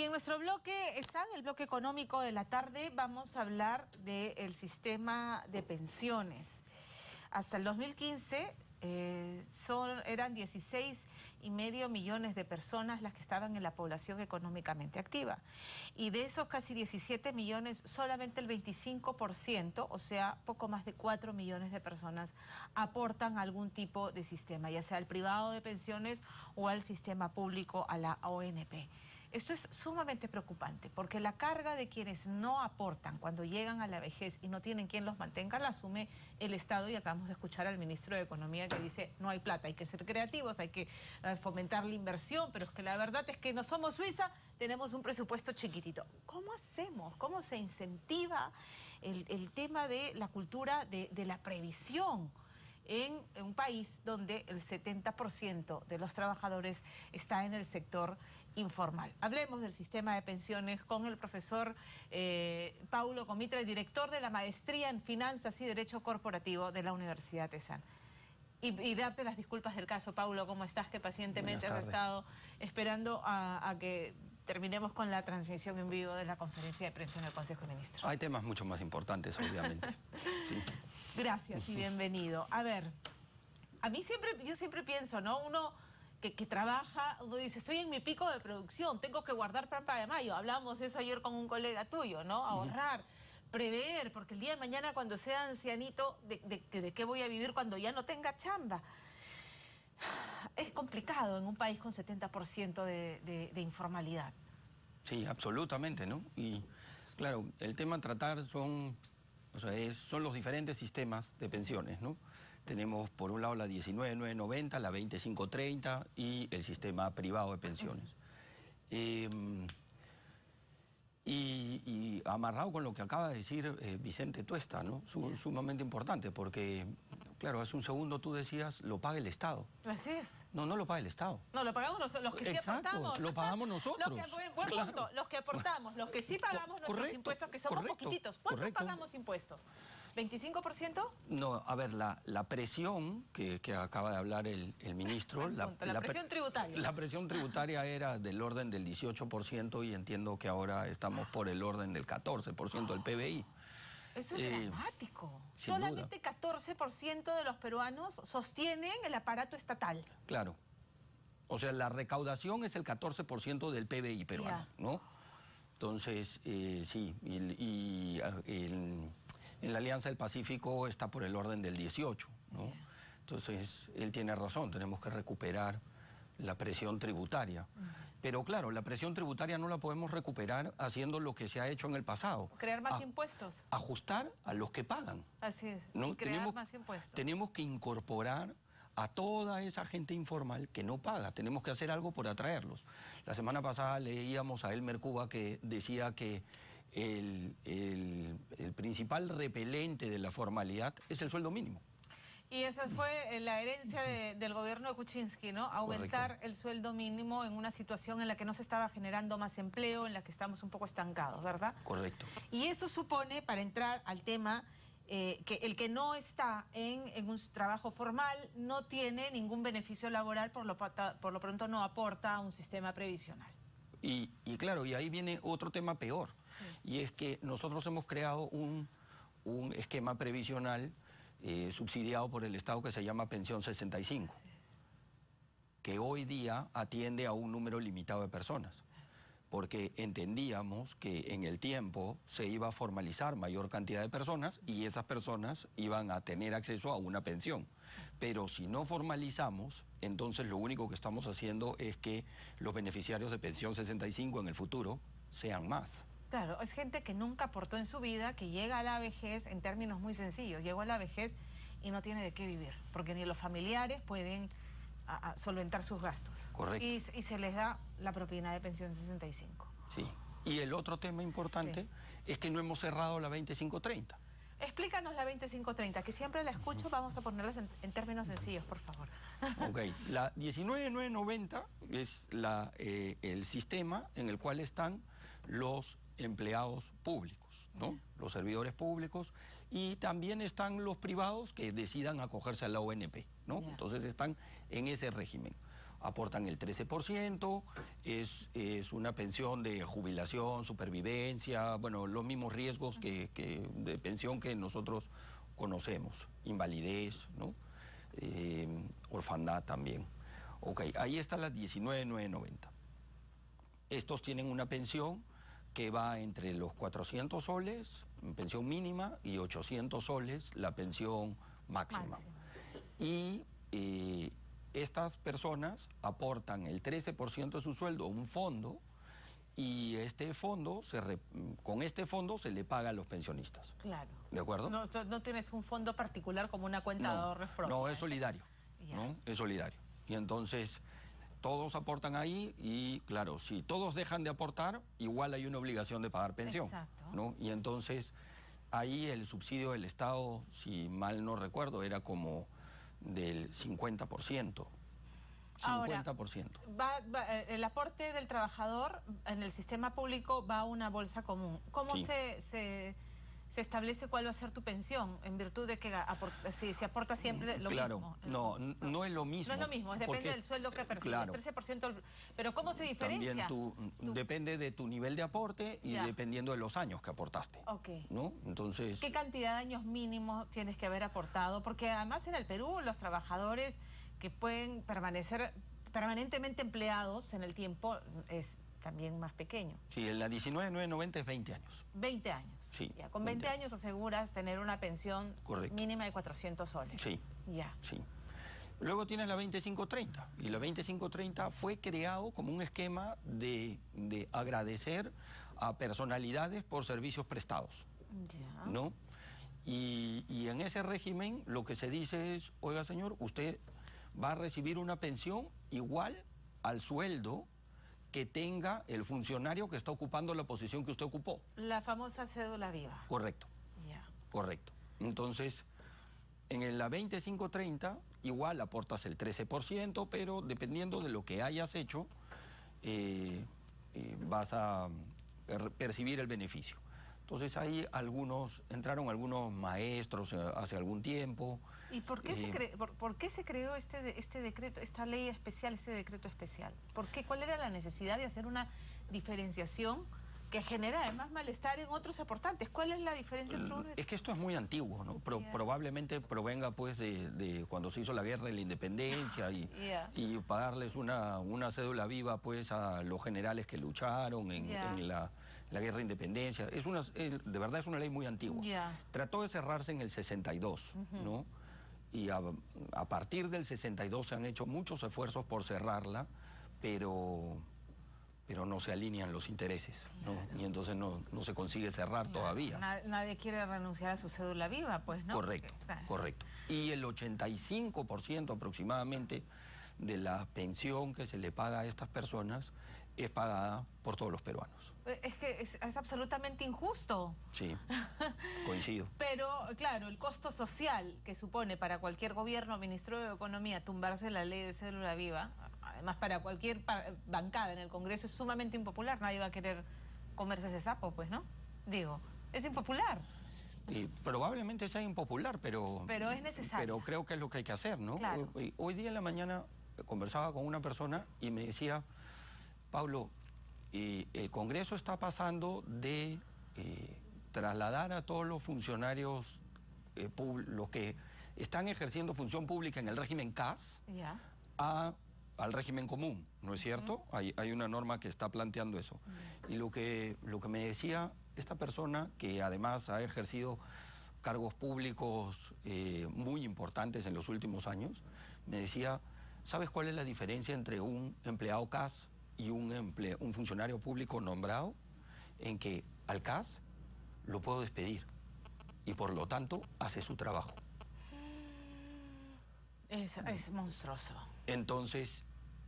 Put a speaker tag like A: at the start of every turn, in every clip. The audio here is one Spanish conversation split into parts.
A: Y en nuestro bloque, el bloque económico de la tarde, vamos a hablar del sistema de pensiones. Hasta el 2015 eran 16,5 millones de personas las que estaban en la población económicamente activa. Y de esos casi 17 millones, solamente el 25%, o sea, poco más de 4 millones de personas, aportan algún tipo de sistema, ya sea al privado de pensiones o al sistema público, a la ONP. Esto es sumamente preocupante porque la carga de quienes no aportan cuando llegan a la vejez y no tienen quien los mantenga la asume el Estado, y acabamos de escuchar al ministro de Economía que dice no hay plata, hay que ser creativos, hay que fomentar la inversión, pero es que la verdad es que no somos Suiza, tenemos un presupuesto chiquitito. ¿Cómo hacemos? ¿Cómo se incentiva el tema de la cultura de la previsión en un país donde el 70% de los trabajadores está en el sector informal? Hablemos del sistema de pensiones con el profesor Paulo Comitra, director de la Maestría en Finanzas y Derecho Corporativo de la Universidad ESAN. Y darte las disculpas del caso, Paulo, ¿cómo estás? Que pacientemente has estado esperando a que terminemos con la transmisión en vivo de la conferencia de prensa en el Consejo de Ministros.
B: Hay temas mucho más importantes, obviamente. Sí.
A: Gracias y bienvenido. A ver, yo siempre pienso, ¿no? Uno que trabaja, uno dice, estoy en mi pico de producción, tengo que guardar para mayo. Hablábamos eso ayer con un colega tuyo, ¿no? Ahorrar, prever, porque el día de mañana cuando sea ancianito, ¿de qué voy a vivir cuando ya no tenga chamba? Es complicado en un país con 70% de informalidad.
B: Sí, absolutamente, ¿no? Y claro, el tema a tratar son los diferentes sistemas de pensiones, ¿no? Tenemos por un lado la 19.990, la 20.530 y el sistema privado de pensiones. Y amarrado con lo que acaba de decir Vicente Tuesta, ¿no? Sumamente importante, porque, claro, hace un segundo tú decías, lo paga el Estado.
A: Así es.
B: No, no lo paga el Estado.
A: No, lo pagamos los que sí aportamos.
B: Lo pagamos nosotros.
A: Buen punto, los que aportamos, los que sí pagamos nuestros impuestos, que somos poquititos. ¿Cuánto pagamos impuestos? ¿25%?
B: No, a ver, la presión que acaba de hablar el ministro...
A: la presión tributaria.
B: La presión tributaria era del orden del 18% y entiendo que ahora estamos por el orden del 14% del PBI.
A: Eso es dramático. Solamente 14% de los peruanos sostienen el aparato estatal. Claro.
B: O sea, la recaudación es el 14% del PBI peruano, ¿no? Entonces, sí, en la Alianza del Pacífico está por el orden del 18%, ¿no? Entonces, él tiene razón, tenemos que recuperar la presión tributaria. Pero claro, la presión tributaria no la podemos recuperar haciendo lo que se ha hecho en el pasado.
A: Crear más impuestos.
B: Ajustar a los que pagan.
A: Así es,
B: ¿no?
A: y crear más impuestos.
B: Tenemos que incorporar a toda esa gente informal que no paga. Tenemos que hacer algo por atraerlos. La semana pasada leíamos a Elmer Cuba que decía que el principal repelente de la formalidad es el sueldo mínimo.
A: Y esa fue la herencia del gobierno de Kuczynski, ¿no? Aumentar el sueldo mínimo en una situación en la que no se estaba generando más empleo, en la que estamos un poco estancados, ¿verdad?
B: Correcto.
A: Y eso supone, para entrar al tema, que el que no está en un trabajo formal no tiene ningún beneficio laboral, por lo pronto no aporta a un sistema previsional.
B: Y claro, y ahí viene otro tema peor, y es que nosotros hemos creado un esquema previsional subsidiado por el Estado que se llama Pensión 65, que hoy día atiende a un número limitado de personas, porque entendíamos que en el tiempo se iba a formalizar mayor cantidad de personas y esas personas iban a tener acceso a una pensión. Pero si no formalizamos, entonces lo único que estamos haciendo es que los beneficiarios de Pensión 65 en el futuro sean más.
A: Claro, es gente que nunca aportó en su vida, que llega a la vejez en términos muy sencillos. Llegó a la vejez y no tiene de qué vivir, porque ni los familiares pueden solventar sus gastos.
B: Correcto.
A: Y se les da la propina de Pensión 65.
B: Sí. Y el otro tema importante es que no hemos cerrado la 2530.
A: Explícanos la 2530, que siempre la escucho, vamos a ponerlas en términos sencillos, por favor.
B: Ok, la 19.990 es el sistema en el cual están los empleados públicos, ¿no? Los servidores públicos, y también están los privados que decidan acogerse a la ONP, ¿no? Entonces están en ese régimen. aportan el 13%, es una pensión de jubilación, supervivencia, bueno, los mismos riesgos de pensión que nosotros conocemos, invalidez, ¿no? Orfandad también. Ok, ahí está la 19,990. Estos tienen una pensión que va entre los 400 soles, pensión mínima, y 800 soles, la pensión máxima. Y estas personas aportan el 13% de su sueldo a un fondo, y este fondo con este fondo se le paga a los pensionistas.
A: Claro.
B: ¿De acuerdo?
A: No tienes un fondo particular como una cuenta de ahorros propia.
B: No, es solidario. ¿No? Es solidario. Y entonces todos aportan ahí y, claro, si todos dejan de aportar, igual hay una obligación de pagar pensión.
A: Exacto.
B: ¿No? Y entonces ahí el subsidio del Estado, si mal no recuerdo, era como del 50%. 50%.
A: Ahora, el aporte del trabajador en el sistema público va a una bolsa común. ¿Cómo se establece cuál va a ser tu pensión en virtud de que si aporta siempre lo mismo?
B: Claro, no es lo mismo.
A: No es lo mismo, depende del sueldo que percibes,
B: claro.
A: 13%. Pero ¿cómo se diferencia?
B: También depende de tu nivel de aporte y dependiendo de los años que aportaste.
A: Ok.
B: ¿No? Entonces,
A: ¿qué cantidad de años mínimos tienes que haber aportado? Porque además en el Perú los trabajadores que pueden permanecer permanentemente empleados en el tiempo es también más pequeño.
B: Sí, en la 19,990 es 20 años.
A: 20 años.
B: Sí.
A: Ya, con 20 años aseguras tener una pensión mínima de 400 soles.
B: Sí.
A: Ya.
B: Sí. Luego tienes la 2530, y la 2530 fue creado como un esquema de agradecer a personalidades por servicios prestados.
A: Ya.
B: ¿No? Y en ese régimen lo que se dice es, oiga señor, usted va a recibir una pensión igual al sueldo que tenga el funcionario que está ocupando la posición que usted ocupó.
A: La famosa cédula viva.
B: Correcto.
A: Ya.
B: Correcto. Entonces, en la 2530 igual aportas el 13%, pero dependiendo de lo que hayas hecho, vas a percibir el beneficio. Entonces ahí entraron algunos maestros hace algún tiempo.
A: ¿Y por qué se creó este decreto, esta ley especial, este decreto especial? ¿Por qué? ¿Cuál era la necesidad de hacer una diferenciación que genera además malestar en otros aportantes? ¿Cuál es la diferencia entre
B: Es que esto es muy antiguo, ¿no? Probablemente provenga pues de cuando se hizo la guerra de la independencia y pagarles una cédula viva pues a los generales que lucharon en la guerra de independencia. De verdad es una ley muy antigua. Trató de cerrarse en el 62, ¿no? Y a partir del 62 se han hecho muchos esfuerzos por cerrarla, pero no se alinean los intereses, ¿no? Y entonces no se consigue cerrar todavía.
A: Nadie quiere renunciar a su cédula viva, pues, ¿no?
B: Correcto, correcto. Y el 85% aproximadamente de la pensión que se le paga a estas personas es pagada por todos los peruanos.
A: Es que es absolutamente injusto.
B: Sí, coincido.
A: Pero, claro, el costo social que supone para cualquier gobierno, ministro de Economía, tumbarse la ley de cédula viva, además para cualquier bancada en el Congreso, es sumamente impopular. Nadie va a querer comerse ese sapo, pues, ¿no? Digo, es impopular.
B: Y probablemente sea impopular, pero
A: es necesario.
B: Pero creo que es lo que hay que hacer, ¿no?
A: Claro.
B: Hoy día en la mañana conversaba con una persona y me decía, Pablo, el Congreso está pasando de trasladar a todos los funcionarios, los que están ejerciendo función pública en el régimen CAS, al régimen común, ¿no es cierto? Hay una norma que está planteando eso. Y lo que me decía esta persona, que además ha ejercido cargos públicos muy importantes en los últimos años, me decía, ¿sabes cuál es la diferencia entre un empleado CAS y un funcionario público nombrado? En que al CAS lo puedo despedir y por lo tanto hace su trabajo.
A: Es monstruoso.
B: Entonces,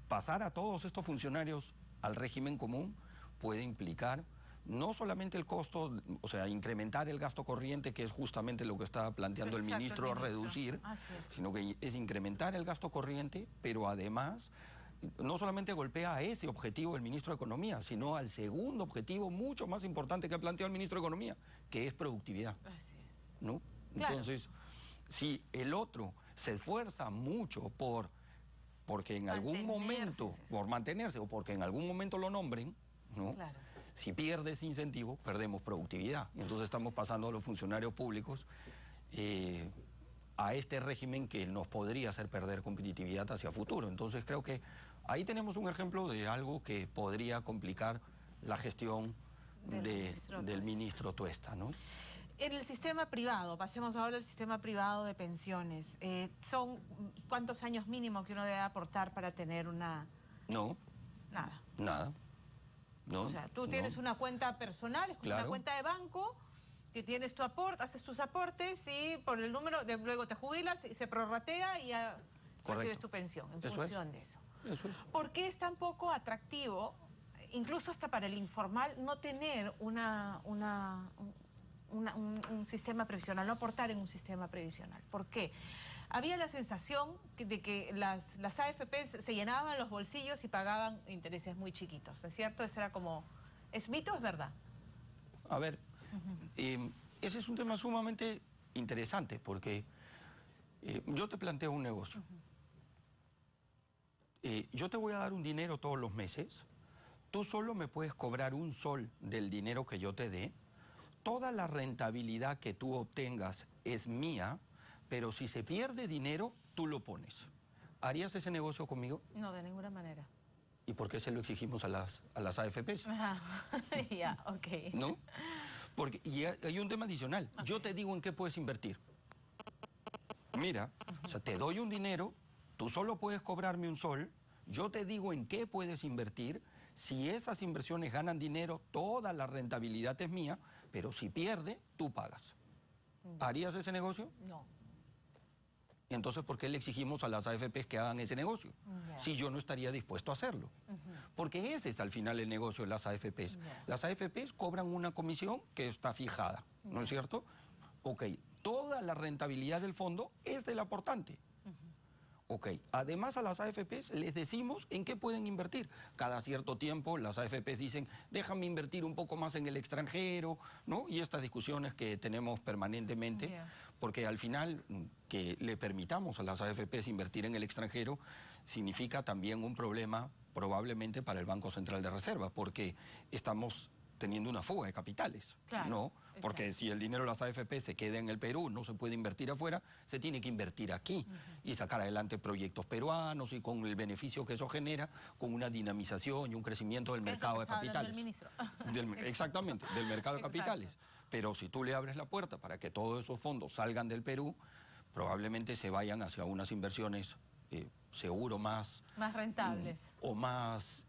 B: pasar a todos estos funcionarios al régimen común puede implicar no solamente el costo, o sea, incrementar el gasto corriente, que es justamente lo que está planteando el ministro, reducir, sino que es incrementar el gasto corriente, pero además no solamente golpea a ese objetivo del ministro de Economía, sino al segundo objetivo mucho más importante que ha planteado el ministro de Economía, que es productividad.
A: Así es.
B: ¿No?
A: Claro.
B: Entonces, si el otro se esfuerza mucho por porque en algún momento, por mantenerse o porque en algún momento lo nombren, ¿no?
A: Claro.
B: Si pierde ese incentivo, perdemos productividad. Y entonces estamos pasando a los funcionarios públicos a este régimen que nos podría hacer perder competitividad hacia futuro. Entonces creo que ahí tenemos un ejemplo de algo que podría complicar la gestión del ministro Tuesta, ¿no?
A: En el sistema privado, pasemos ahora al sistema privado de pensiones, ¿son cuántos años mínimo que uno debe aportar para tener una...?
B: No.
A: Nada.
B: Nada. No,
A: o sea, tú tienes una cuenta personal, es como una cuenta de banco, que tienes tu aporte, haces tus aportes y por el número, luego te jubilas, y se prorratea y ya recibes tu pensión en función de eso.
B: Eso es.
A: ¿Por qué es tan poco atractivo, incluso hasta para el informal, no tener un sistema previsional, no aportar en un sistema previsional? ¿Por qué? Había la sensación de que las AFPs se llenaban los bolsillos y pagaban intereses muy chiquitos, ¿no es cierto? Eso era como... ¿Es mito o es verdad?
B: A ver, ese es un tema sumamente interesante porque yo te planteo un negocio. Yo te voy a dar un dinero todos los meses, tú solo me puedes cobrar un sol del dinero que yo te dé, toda la rentabilidad que tú obtengas es mía, pero si se pierde dinero, tú lo pones. ¿Harías ese negocio conmigo?
A: No, de ninguna manera.
B: ¿Y por qué se lo exigimos a las AFPs?
A: Ya, ok.
B: ¿No? Porque y hay un tema adicional. Okay. Yo te digo en qué puedes invertir. Mira, o sea, te doy un dinero, tú solo puedes cobrarme un sol, yo te digo en qué puedes invertir. Si esas inversiones ganan dinero, toda la rentabilidad es mía, pero si pierde, tú pagas. ¿Harías ese negocio?
A: No.
B: Entonces, ¿por qué le exigimos a las AFPs que hagan ese negocio? Si yo no estaría dispuesto a hacerlo. Porque ese es al final el negocio de las AFPs. Las AFPs cobran una comisión que está fijada, ¿no es cierto? Ok, toda la rentabilidad del fondo es del aportante. Ok, además a las AFPs les decimos en qué pueden invertir. Cada cierto tiempo las AFPs dicen, déjame invertir un poco más en el extranjero, ¿no? Y estas discusiones que tenemos permanentemente, porque al final que le permitamos a las AFPs invertir en el extranjero significa también un problema probablemente para el Banco Central de Reserva, porque estamos teniendo una fuga de capitales, ¿no? Porque si el dinero de las AFP se queda en el Perú, no se puede invertir afuera, se tiene que invertir aquí y sacar adelante proyectos peruanos y con el beneficio que eso genera, con una dinamización y un crecimiento del mercado de capitales. Exactamente, del mercado de capitales. Pero si tú le abres la puerta para que todos esos fondos salgan del Perú, probablemente se vayan hacia unas inversiones seguro más
A: rentables
B: o más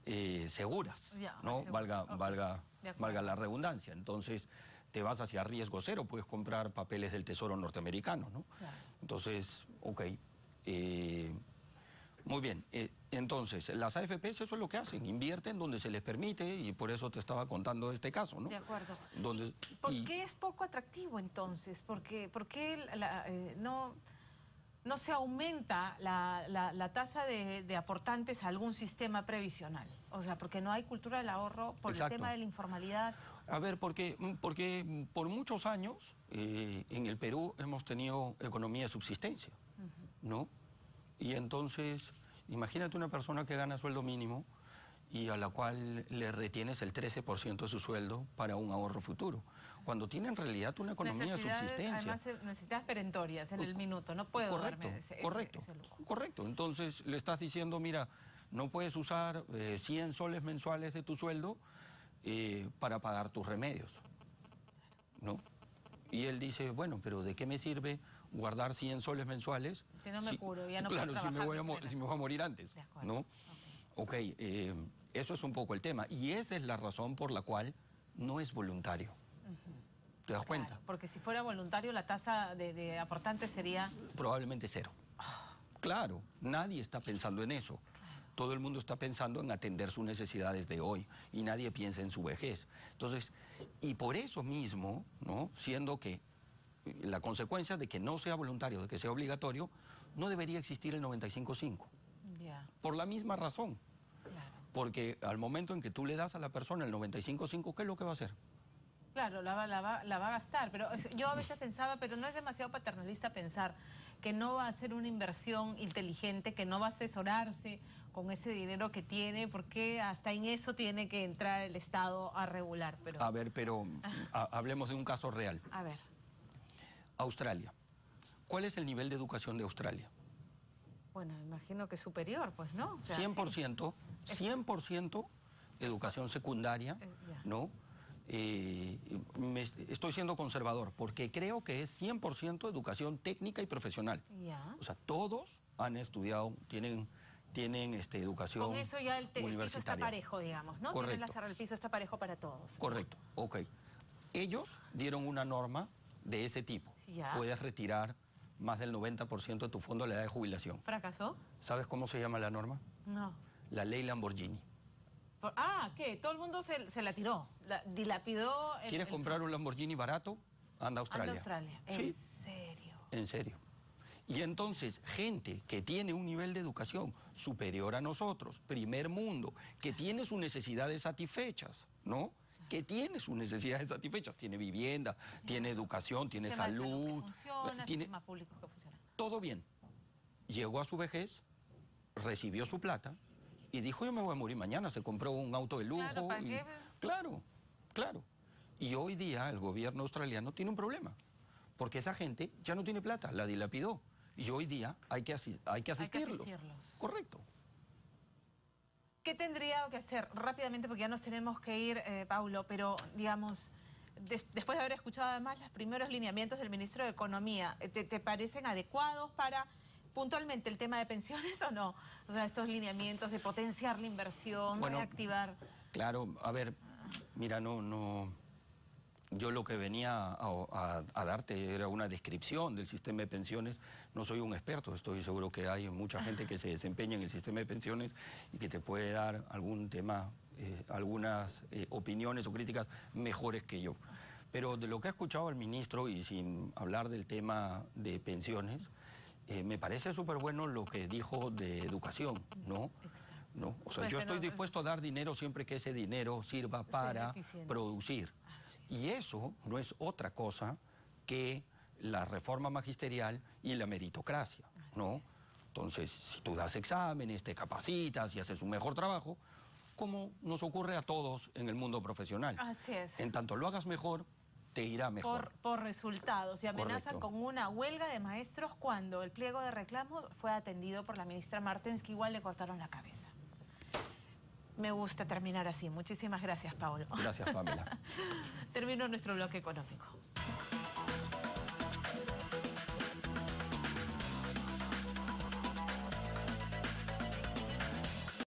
B: seguras, ¿no? Valga la redundancia. Entonces te vas hacia riesgo cero, puedes comprar papeles del Tesoro norteamericano, ¿no? Entonces, ok, muy bien. Entonces, las AFPs eso es lo que hacen, invierten donde se les permite y por eso te estaba contando este caso, ¿no?
A: De acuerdo.
B: ¿Por
A: qué es poco atractivo entonces? ¿Por qué no se aumenta la tasa de aportantes a algún sistema previsional? O sea, porque no hay cultura del ahorro, por el tema de la informalidad.
B: A ver, porque por muchos años en el Perú hemos tenido economía de subsistencia, ¿no? Y entonces, imagínate una persona que gana sueldo mínimo y a la cual le retienes el 13% de su sueldo para un ahorro futuro, cuando tiene en realidad una economía de subsistencia.
A: Además, necesidades perentorias en el minuto, no puedo darme ese lujo.
B: Correcto, entonces le estás diciendo, mira, no puedes usar 100 soles mensuales de tu sueldo para pagar tus remedios, ¿no? Y él dice, bueno, pero ¿de qué me sirve guardar 100 soles mensuales?
A: Si no me curo, ya no puedo trabajar.
B: Claro, si me voy a morir antes, ¿no? Ok, eso es un poco el tema. Y esa es la razón por la cual no es voluntario. ¿Te das cuenta?
A: Porque si fuera voluntario, la tasa de aportantes sería...
B: Probablemente cero. Claro, nadie está pensando en eso. Todo el mundo está pensando en atender sus necesidades de hoy y nadie piensa en su vejez. Entonces, y por eso mismo, ¿no? Siendo que la consecuencia de que no sea voluntario, de que sea obligatorio, no debería existir el 95.5. Por la misma razón. Porque al momento en que tú le das a la persona el 95.5, ¿qué es lo que va a hacer?
A: Claro, la va a gastar, pero yo a veces pensaba, pero no es demasiado paternalista pensar que no va a hacer una inversión inteligente, que no va a asesorarse con ese dinero que tiene, porque hasta en eso tiene que entrar el Estado a regular. Pero...
B: A ver, pero hablemos de un caso real.
A: A ver.
B: Australia. ¿Cuál es el nivel de educación de Australia?
A: Bueno, imagino que superior, pues, ¿no? O sea,
B: 100%, 100% educación secundaria, ¿no? Estoy siendo conservador porque creo que es 100% educación técnica y profesional.
A: Ya.
B: O sea, todos han estudiado, tienen educación
A: con eso ya el piso está parejo, digamos, ¿no?
B: Correcto.
A: El piso está parejo para todos.
B: Correcto, ok. Ellos dieron una norma de ese tipo.
A: Ya.
B: Puedes retirar más del 90% de tu fondo a la edad de jubilación.
A: ¿Fracasó?
B: ¿Sabes cómo se llama la norma?
A: No.
B: La ley Lamborghini.
A: ¿Qué? Todo el mundo se la tiró, dilapidó...
B: ¿Quieres comprar un Lamborghini barato? Anda a Australia.
A: Anda a Australia.
B: Sí.
A: ¿En serio?
B: En serio. Y entonces, gente que tiene un nivel de educación superior a nosotros, primer mundo, que tiene sus necesidades satisfechas, ¿no? Que tiene sus necesidades satisfechas, tiene vivienda, tiene educación, tiene salud,
A: tiene sistemas públicos que funcionan.
B: Todo bien. Llegó a su vejez, recibió su plata y dijo, yo me voy a morir mañana. Se compró un auto de lujo.
A: Claro, ¿para qué?
B: Claro, claro. Y hoy día el gobierno australiano tiene un problema, porque esa gente ya no tiene plata, la dilapidó. Y hoy día hay que asistirlos. Correcto.
A: ¿Qué tendría que hacer rápidamente? Porque ya nos tenemos que ir, Paulo, pero digamos, después de haber escuchado además los primeros lineamientos del ministro de Economía, ¿te parecen adecuados para puntualmente el tema de pensiones o no? O sea, estos lineamientos de potenciar la inversión,
B: bueno,
A: reactivar...
B: Claro, a ver, mira, yo lo que venía a darte era una descripción del sistema de pensiones. No soy un experto, estoy seguro que hay mucha gente que se desempeña en el sistema de pensiones y que te puede dar algún tema, algunas opiniones o críticas mejores que yo. Pero de lo que ha escuchado el ministro, y sin hablar del tema de pensiones, me parece súper bueno lo que dijo de educación, ¿no?
A: Exacto.
B: ¿No? O sea, yo estoy dispuesto a dar dinero siempre que ese dinero sirva para producir. Y eso no es otra cosa que la reforma magisterial y la meritocracia, ¿no? Entonces, si tú das exámenes, te capacitas y haces un mejor trabajo, como nos ocurre a todos en el mundo profesional.
A: Así es.
B: En tanto lo hagas mejor, te irá mejor.
A: Por resultados. Y amenazan
B: Correcto.
A: con una huelga de maestros cuando el pliego de reclamos fue atendido por la ministra Martens, que igual le cortaron la cabeza. Me gusta terminar así. Muchísimas gracias, Paulo.
B: Gracias, Pamela.
A: Termino nuestro bloque económico.